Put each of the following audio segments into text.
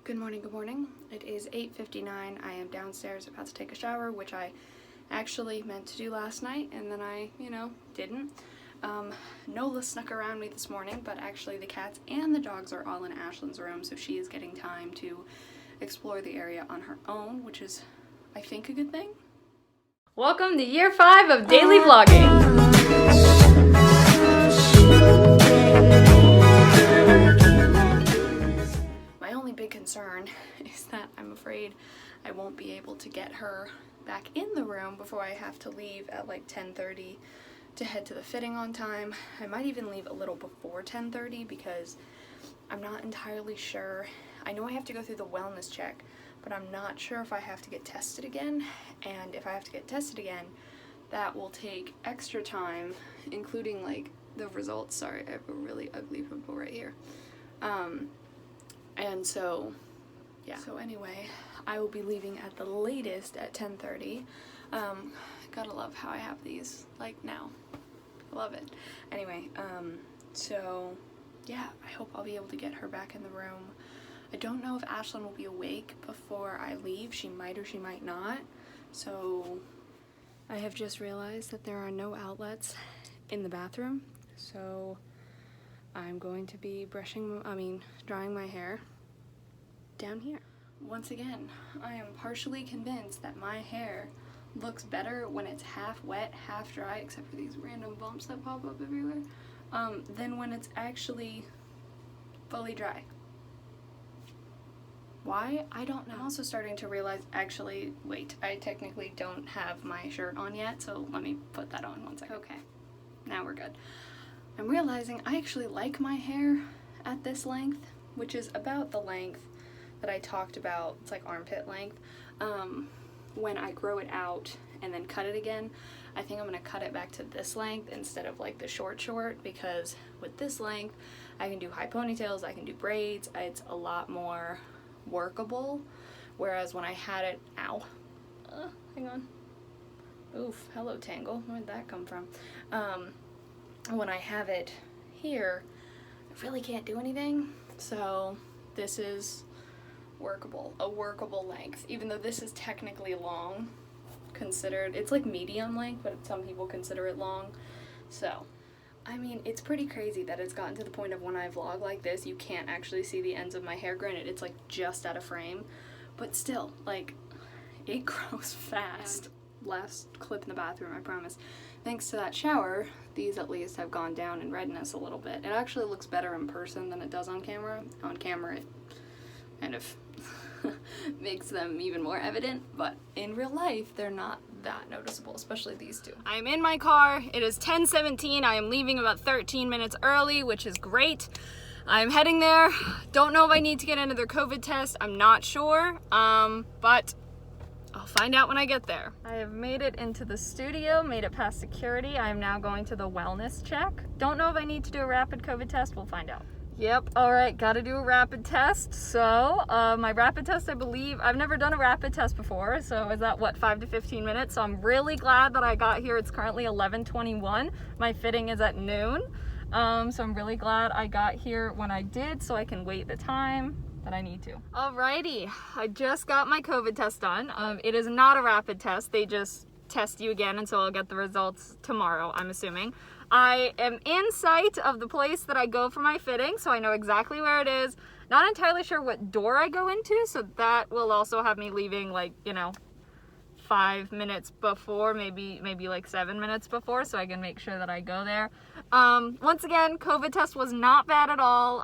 Good morning, good morning. It is 8:59. I am downstairs about to take a shower, which I actually meant to do last night, and then I, didn't. Nola snuck around me this morning, but actually the cats and the dogs are all in Ashlyn's room, so she is getting time to explore the area on her own, which is, I think, a good thing. Welcome to year 5 of daily vlogging. My only big concern is that I'm afraid I won't be able to get her back in the room before I have to leave at like 10:30 to head to the fitting on time. I might even leave a little before 10:30 because I'm not entirely sure. I know I have to go through the wellness check, but I'm not sure if I have to get tested again, and if I have to get tested again, that will take extra time, including like the results. Sorry, I have a really ugly pimple right here. And so, yeah. So anyway, I will be leaving at the latest at 10:30. Gotta love how I have these, like, now. Love it. Anyway, so, yeah, I hope I'll be able to get her back in the room. I don't know if Ashlyn will be awake before I leave. She might or she might not. So, I have just realized that there are no outlets in the bathroom. So, I'm going to be drying my hair down here. Once again, I am partially convinced that my hair looks better when it's half wet, half dry, except for these random bumps that pop up everywhere, than when it's actually fully dry. Why? I don't know. I'm also starting to realize, actually, wait, I technically don't have my shirt on yet, so let me put that on one second. Okay, now we're good. I'm realizing I actually like my hair at this length, which is about the length that I talked about. It's like armpit length. When I grow it out and then cut it again, I think I'm gonna cut it back to this length instead of like the short, because with this length, I can do high ponytails, I can do braids, it's a lot more workable. Whereas when I had it, hang on. Oof, hello Tangle, where'd that come from? When I have it here, I really can't do anything, so this is a workable length, even though this is technically long, it's like medium length, but some people consider it long. So, I mean, it's pretty crazy that it's gotten to the point of when I vlog like this, you can't actually see the ends of my hair. Granted, it's like just out of frame, but still, like, it grows fast. And last clip in the bathroom, I promise. Thanks to that shower, these at least have gone down in redness a little bit. It actually looks better in person than it does on camera. On camera, it kind of makes them even more evident, but in real life, they're not that noticeable, especially these two. I'm in my car. It is 10:17. I am leaving about 13 minutes early, which is great. I'm heading there. Don't know if I need to get another COVID test. I'm not sure, but I'll find out when I get there. I have made it into the studio, made it past security. I am now going to the wellness check. Don't know if I need to do a rapid COVID test. We'll find out. Yep, alright, gotta do a rapid test. So, my rapid test, I believe, I've never done a rapid test before, so is that, 5 to 15 minutes? So I'm really glad that I got here. It's currently 11:21. My fitting is at noon. So I'm really glad I got here when I did, so I can wait the time that I need to. Alrighty, I just got my COVID test done. It is not a rapid test. They just test you again, and so I'll get the results tomorrow, I'm assuming. I am in sight of the place that I go for my fitting, so I know exactly where it is. Not entirely sure what door I go into, so that will also have me leaving 5 minutes before, maybe like 7 minutes before, so I can make sure that I go there. Once again, COVID test was not bad at all.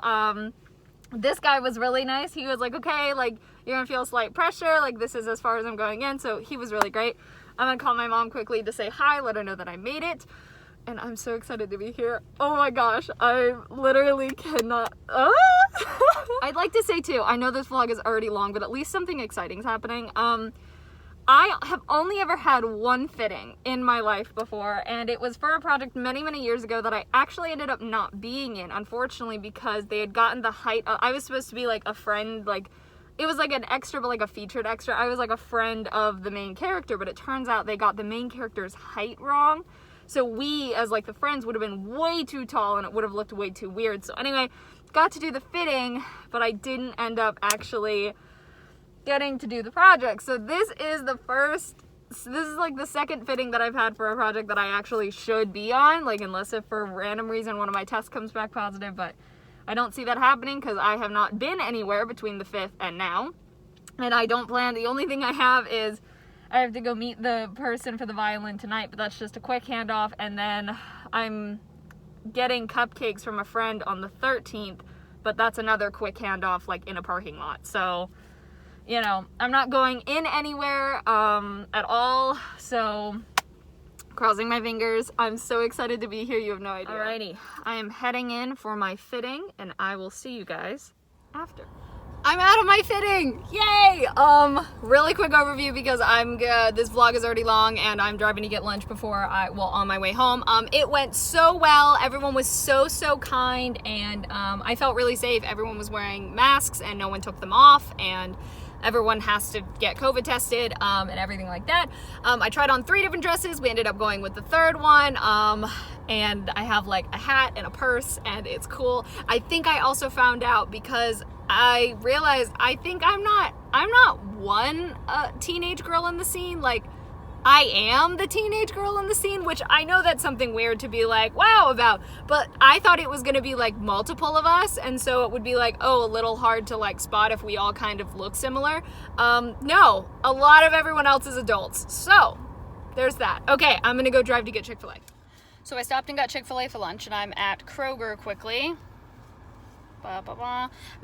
This guy was really nice. He was like, okay, you're gonna feel slight pressure, this is as far as I'm going in, so he was really great. I'm gonna call my mom quickly to say hi, let her know that I made it. And I'm so excited to be here. Oh my gosh, I literally cannot. I'd like to say too, I know this vlog is already long, but at least something exciting is happening. I have only ever had one fitting in my life before, and it was for a project many, many years ago that I actually ended up not being in, unfortunately, because they had gotten the height. I was supposed to be like a friend, it was like an extra, but like a featured extra. I was like a friend of the main character, but it turns out they got the main character's height wrong. So we, as like the friends, would have been way too tall and it would have looked way too weird. So anyway, got to do the fitting, but I didn't end up actually getting to do the project. So this is like the second fitting that I've had for a project that I actually should be on, like unless if for random reason one of my tests comes back positive, but I don't see that happening because I have not been anywhere between the 5th and now. And I don't plan, the only thing I have is I have to go meet the person for the violin tonight, but that's just a quick handoff, and then I'm getting cupcakes from a friend on the 13th, but that's another quick handoff, like in a parking lot. So, you know, I'm not going in anywhere at all, so crossing my fingers. I'm so excited to be here, you have no idea. Alrighty, I am heading in for my fitting, and I will see you guys after. I'm out of my fitting! Yay! Really quick overview because this vlog is already long and I'm driving to get lunch on my way home. It went so well. Everyone was so kind, and I felt really safe. Everyone was wearing masks and no one took them off, and everyone has to get COVID tested and everything like that. I tried on 3 different dresses. We ended up going with the 3rd one. And I have like a hat and a purse, and it's cool. I think I also found out because I realized I think I'm not one teenage girl in the scene. Like, I am the teenage girl in the scene, which I know that's something weird to be like, wow about, but I thought it was gonna be like multiple of us, and so it would be like, oh, a little hard to like spot if we all kind of look similar. No, a lot of everyone else is adults, so there's that. Okay, I'm gonna go drive to get Chick-fil-A. So I stopped and got Chick-fil-A for lunch, and I'm at Kroger quickly. I'm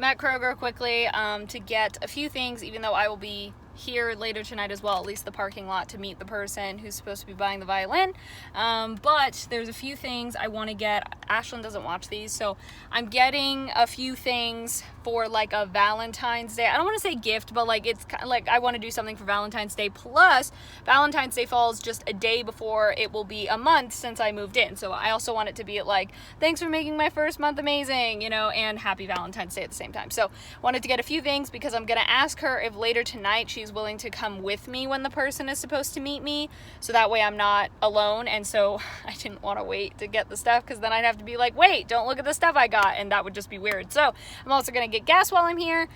at Kroger quickly to get a few things, even though I will be here later tonight as well, at least the parking lot, to meet the person who's supposed to be buying the violin. But there's a few things I want to get. Ashlyn doesn't watch these, so I'm getting a few things for like a Valentine's Day. I don't want to say gift, but like it's kind of like I want to do something for Valentine's Day. Plus, Valentine's Day falls just a day before it will be a month since I moved in. So I also want it to be like, thanks for making my first month amazing, you know, and happy Valentine's Day at the same time. So wanted to get a few things because I'm going to ask her if later tonight she's willing to come with me when the person is supposed to meet me, so that way I'm not alone. And so I didn't want to wait to get the stuff because then I'd have to be like, wait, don't look at the stuff I got, and that would just be weird. So I'm also gonna get gas while I'm here,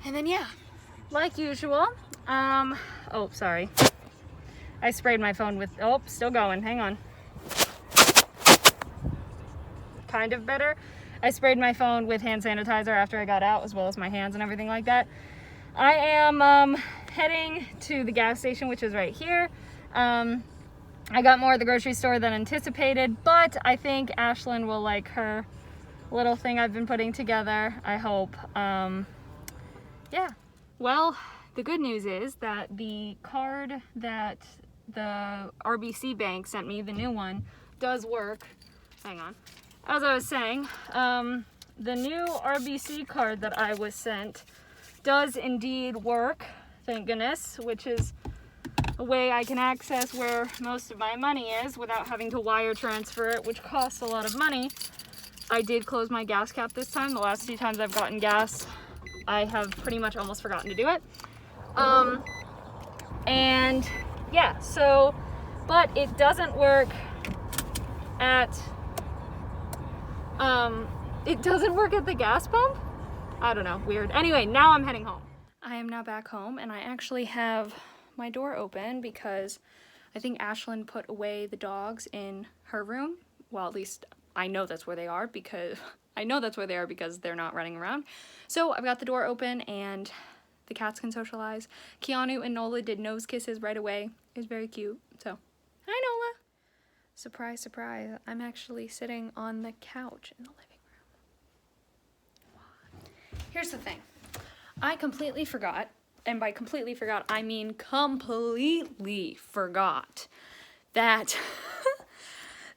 and then yeah, like usual. Oh, sorry, I sprayed my phone with, oh, still going, hang on, kind of better. I sprayed my phone with hand sanitizer after I got out, as well as my hands and everything like that. I am heading to the gas station, which is right here. I got more at the grocery store than anticipated, but I think Ashlyn will like her little thing I've been putting together, I hope. Yeah. Well, the good news is that the card that the RBC bank sent me, the new one, does work. Hang on. As I was saying, the new RBC card that I was sent does indeed work, thank goodness, which is a way I can access where most of my money is without having to wire transfer it, which costs a lot of money. I did close my gas cap this time. The last 2 times I've gotten gas, I have pretty much almost forgotten to do it. And yeah, so, but it doesn't work at, the gas pump? I don't know, weird. Anyway, now I'm heading home. I am now back home, and I actually have my door open because I think Ashlyn put away the dogs in her room. Well, at least I know that's where they are because they're not running around. So I've got the door open and the cats can socialize. Keanu and Nola did nose kisses right away. It was very cute. So, hi Nola. Surprise, surprise. I'm actually sitting on the couch in the living room. Here's the thing. I completely forgot, and by completely forgot, I mean completely forgot that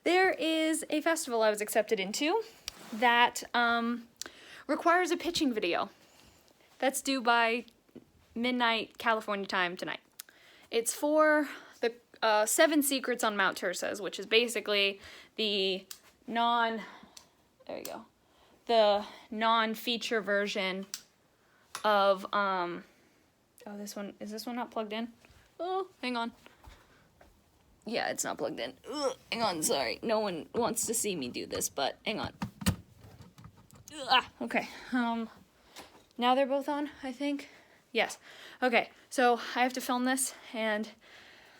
there is a festival I was accepted into that requires a pitching video. That's due by midnight California time tonight. It's for the 7 Secrets on Mount Terces, which is basically the non-feature version of, oh, is this one not plugged in? Oh, hang on. Yeah, it's not plugged in. Ugh, hang on, sorry. No one wants to see me do this, but hang on. Okay. Now they're both on, I think. Yes. Okay, so I have to film this, and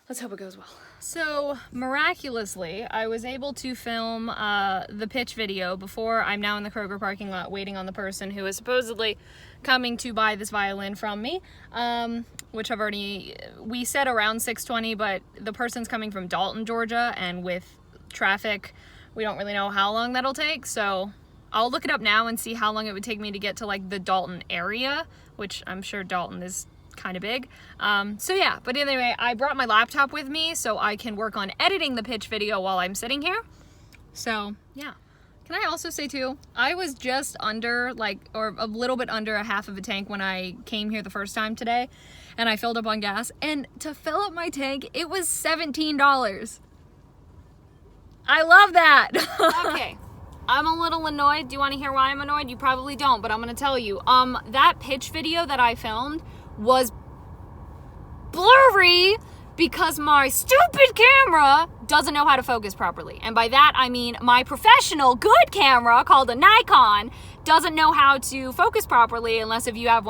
let's hope it goes well. So, miraculously, I was able to film the pitch video before I'm now in the Kroger parking lot waiting on the person who is supposedly coming to buy this violin from me, which we said around 6:20, but the person's coming from Dalton, Georgia, and with traffic, we don't really know how long that'll take, so I'll look it up now and see how long it would take me to get to like the Dalton area, which I'm sure Dalton is kind of big. So yeah, but anyway, I brought my laptop with me so I can work on editing the pitch video while I'm sitting here. So yeah. Can I also say too, I was just under or a little bit under a half of a tank when I came here the first time today, and I filled up on gas, and to fill up my tank, it was $17. I love that. Okay. I'm a little annoyed. Do you want to hear why I'm annoyed? You probably don't, but I'm going to tell you. That pitch video that I filmed was blurry because my stupid camera doesn't know how to focus properly. And by that, I mean my professional good camera called a Nikon doesn't know how to focus properly unless if you have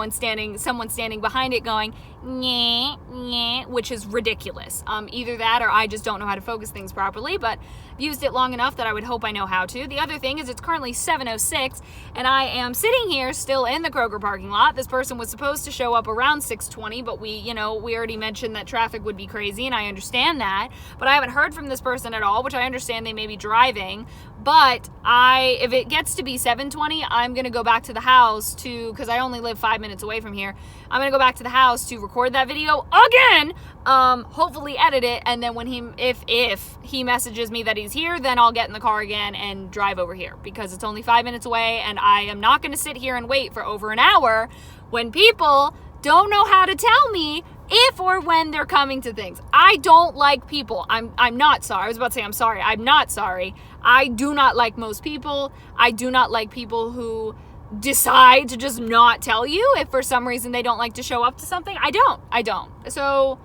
someone standing behind it going, nyeh, nyeh, which is ridiculous. Either that or I just don't know how to focus things properly, but I've used it long enough that I would hope I know how to. The other thing is it's currently 7:06 and I am sitting here still in the Kroger parking lot. This person was supposed to show up around 6:20, but we already mentioned that traffic would be crazy, and I understand that, but I haven't heard from this person at all, which I understand they may be driving. But if it gets to be 7:20, I'm going to go back to the house because I only live 5 minutes away from here. I'm going to go back to the house to record that video again, hopefully edit it, and then when if he messages me that he's here, then I'll get in the car again and drive over here because it's only 5 minutes away, and I am not going to sit here and wait for over an hour when people don't know how to tell me if or when they're coming to things. I don't like people. I'm not sorry. I was about to say I'm sorry. I'm not sorry. I do not like most people. I do not like people who decide to just not tell you if for some reason they don't like to show up to something. I don't. So,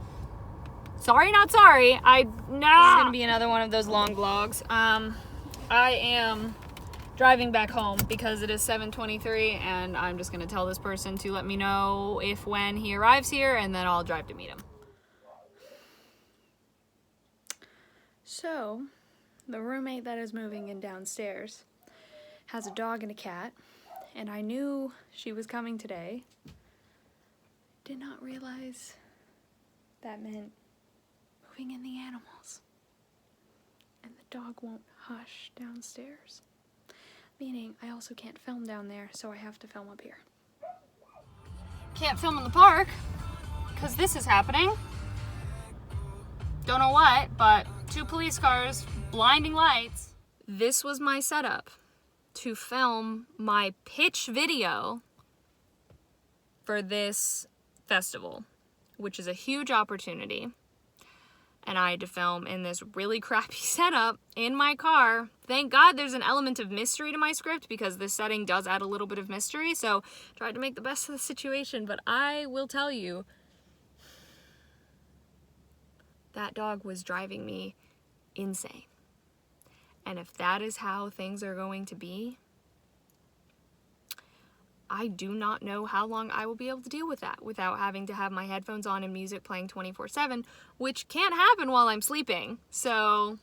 sorry, not sorry. This is going to be another one of those long vlogs. I am driving back home because it is 7:23, and I'm just going to tell this person to let me know when he arrives here, and then I'll drive to meet him. So, the roommate that is moving in downstairs has a dog and a cat, and I knew she was coming today. Did not realize that meant moving in the animals. And the dog won't hush downstairs. Meaning I also can't film down there, so I have to film up here. Can't film in the park because this is happening. Don't know what, but 2 police cars, blinding lights. This was my setup to film my pitch video for this festival, which is a huge opportunity. And I had to film in this really crappy setup in my car. Thank God there's an element of mystery to my script because this setting does add a little bit of mystery, so tried to make the best of the situation, but I will tell you, that dog was driving me insane. And if that is how things are going to be, I do not know how long I will be able to deal with that without having to have my headphones on and music playing 24/7, which can't happen while I'm sleeping. So,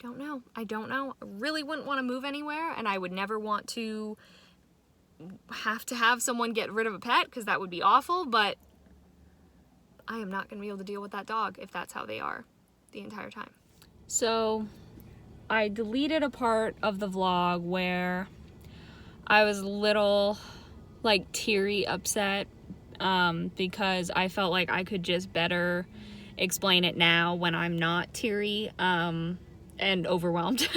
I don't know. I really wouldn't want to move anywhere, and I would never want to have someone get rid of a pet because that would be awful, but I am not going to be able to deal with that dog if that's how they are the entire time. So, I deleted a part of the vlog where I was a little, teary upset because I felt like I could just better explain it now when I'm not teary and overwhelmed.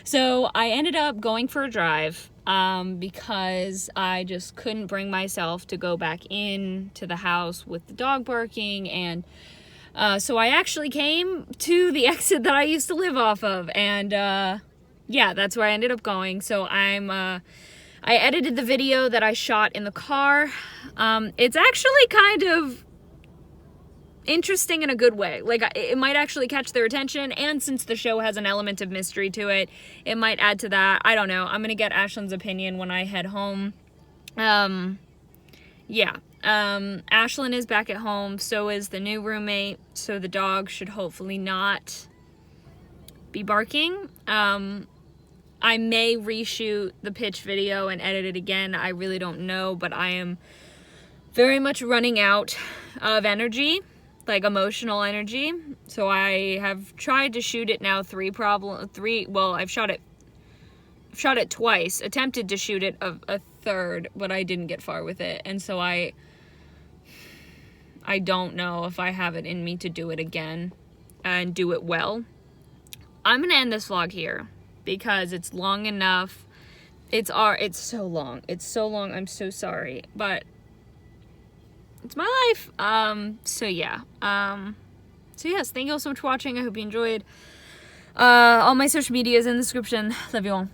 So I ended up going for a drive because I just couldn't bring myself to go back in to the house with the dog barking, and so I actually came to the exit that I used to live off of, and yeah, that's where I ended up going. So I edited the video that I shot in the car. It's actually kind of interesting in a good way. Like, it might actually catch their attention, and since the show has an element of mystery to it, it might add to that. I don't know. I'm gonna get Ashlyn's opinion when I head home. Yeah. Ashlyn is back at home, so is the new roommate, so the dog should hopefully not be barking. I may reshoot the pitch video and edit it again. I really don't know, but I am very much running out of energy, like emotional energy. So I have tried to shoot it now I've shot it twice, attempted to shoot it a third, but I didn't get far with it. And so I don't know if I have it in me to do it again and do it well. I'm gonna end this vlog here because it's long enough. It's so long. It's so long. I'm so sorry, but it's my life. So yeah. So yes, thank you all so much for watching. I hope you enjoyed. All my social media is in the description. Love you all.